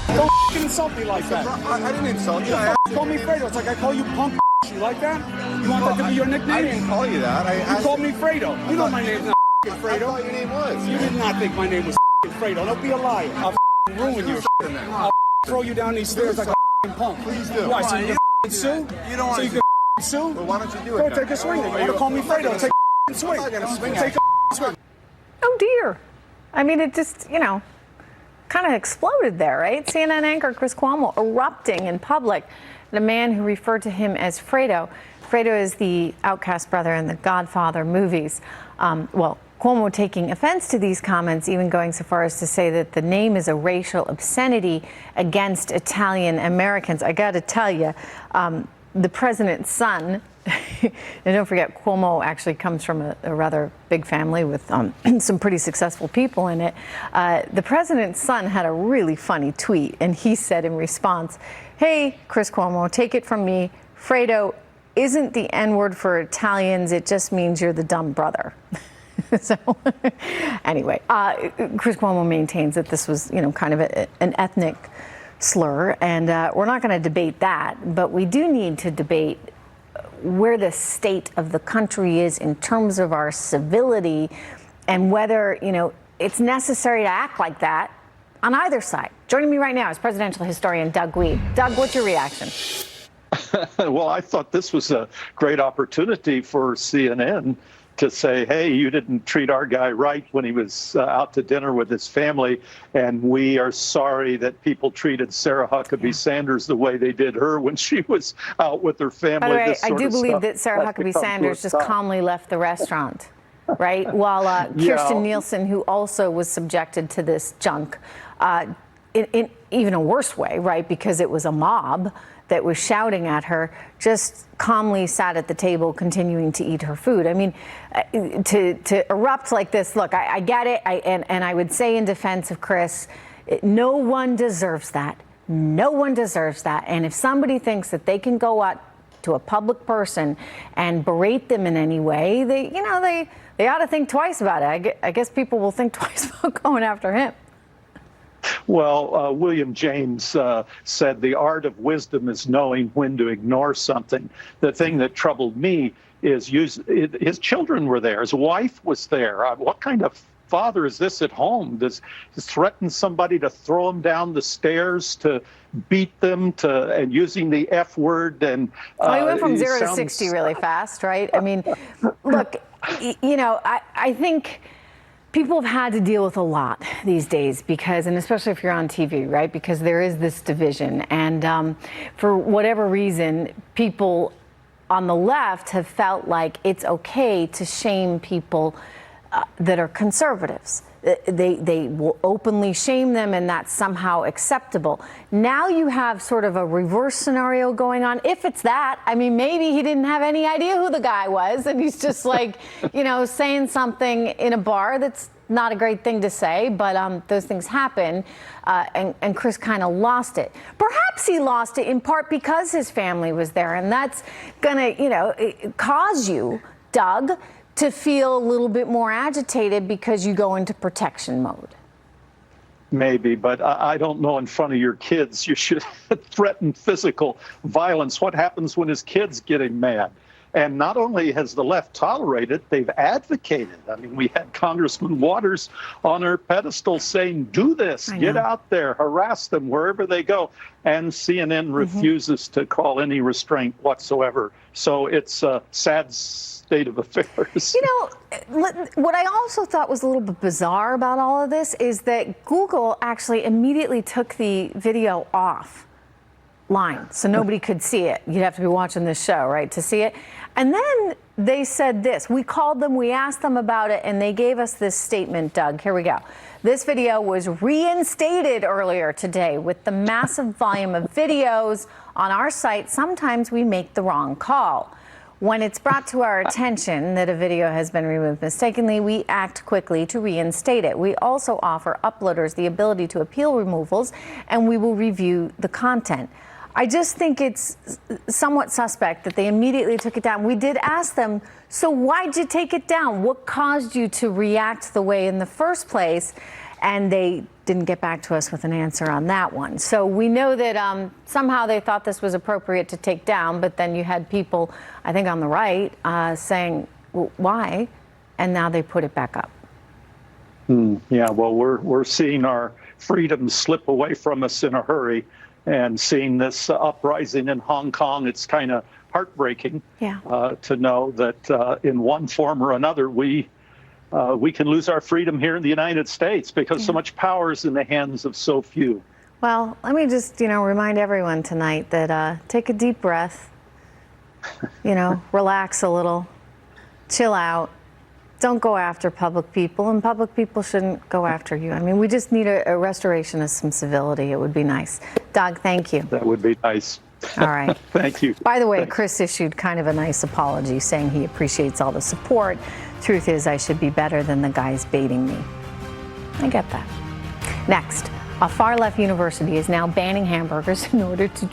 Don't f***ing insult me like that. I didn't insult you. Call me Fredo. It's like I call you punk. You like that? You want that to be your nickname? I didn't call you that. You called me Fredo. You know my name's not Fredo. I thought your name was. You did not think my name was Fredo. Don't be a liar. I'll ruin your shit. I'll throw you down these stairs like a punk. Please do. Why, so you can sue? You don't want to sue? Well, why don't you do it? Go take a swing. You want to call me Fredo? Take a swing. I'm not going to swing Take a swing. Oh, dear. I mean, it just, kind of exploded there, right? CNN anchor Chris Cuomo erupting in public at a man who referred to him as Fredo. Fredo is the outcast brother in the Godfather movies. Cuomo taking offense to these comments, even going so far as to say that the name is a racial obscenity against Italian Americans. I got to tell you, the president's son, and don't forget, Cuomo actually comes from a rather big family with some pretty successful people in it. The president's son had a really funny tweet, and he said in response, "Hey, Chris Cuomo, take it from me, Fredo isn't the N-word for Italians, it just means you're the dumb brother." So anyway, Chris Cuomo maintains that this was, kind of an ethnic slur, and we're not going to debate that, but we do need to debate where the state of the country is in terms of our civility and whether, it's necessary to act like that on either side. Joining me right now is presidential historian Doug Wead. Doug, what's your reaction? Well, I thought this was a great opportunity for CNN to say, hey, you didn't treat our guy right when he was out to dinner with his family, and we are sorry that people treated Sarah Huckabee Sanders the way they did her when she was out with her family. By the way, I do believe that Sarah Huckabee Sanders just calmly left the restaurant, right? While Kirstjen Nielsen, who also was subjected to this junk, in even a worse way, right, because it was a mob that was shouting at her, just calmly sat at the table continuing to eat her food. I mean, to erupt like this, look, I get it, and I would say in defense of Chris, no one deserves that. No one deserves that. And if somebody thinks that they can go out to a public person and berate them in any way, they ought to think twice about it. I guess people will think twice about going after him. Well, William James said the art of wisdom is knowing when to ignore something. The thing that troubled me is his children were there. His wife was there. What kind of father is this at home? Does threaten somebody to throw them down the stairs, to beat them, and using the F word? And he went from 0 to 60 really fast, right? I mean, look, I think people have had to deal with a lot these days because, and especially if you're on TV, right? Because there is this division. And for whatever reason, people on the left have felt like it's okay to shame people that are conservatives. They will openly shame them, and that's somehow acceptable. Now you have sort of a reverse scenario going on. If it's that, I mean, maybe he didn't have any idea who the guy was, and he's just like, saying something in a bar that's not a great thing to say, but those things happen, and Chris kind of lost it. Perhaps he lost it in part because his family was there, and that's gonna, cause you, Doug, to feel a little bit more agitated because you go into protection mode. Maybe, but I don't know, in front of your kids, you should threaten physical violence. What happens when his kids get him mad? And not only has the left tolerated, they've advocated. I mean, we had Congressman Waters on her pedestal saying, do this, get out there, harass them wherever they go. And CNN refuses to call any restraint whatsoever. So it's a sad state of affairs. What I also thought was a little bit bizarre about all of this is that Google actually immediately took the video offline, so nobody could see it. You'd have to be watching this show, right, to see it. And then they said this. We called them, we asked them about it, and they gave us this statement, Doug. Here we go. This video was reinstated earlier today. With the massive volume of videos on our site, sometimes we make the wrong call. When it's brought to our attention that a video has been removed mistakenly, we act quickly to reinstate it. We also offer uploaders the ability to appeal removals, and we will review the content. I just think it's somewhat suspect that they immediately took it down. We did ask them, so why'd you take it down? What caused you to react the way in the first place? And they didn't get back to us with an answer on that one. So we know that somehow they thought this was appropriate to take down, but then you had people, I think on the right, saying, well, why? And now they put it back up. Yeah, well, we're seeing our freedoms slip away from us in a hurry, and seeing this uprising in Hong Kong, it's kind of heartbreaking to know that in one form or another we can lose our freedom here in the United States because so much power is in the hands of so few. Well, let me just, remind everyone tonight that take a deep breath, relax a little, chill out. Don't go after public people, and public people shouldn't go after you. I mean, we just need a restoration of some civility. It would be nice. Doug, thank you. That would be nice. All right. Thank you. By the way, Thanks. Chris issued kind of a nice apology saying he appreciates all the support. Truth is, I should be better than the guys baiting me. I get that. Next, a far-left university is now banning hamburgers in order to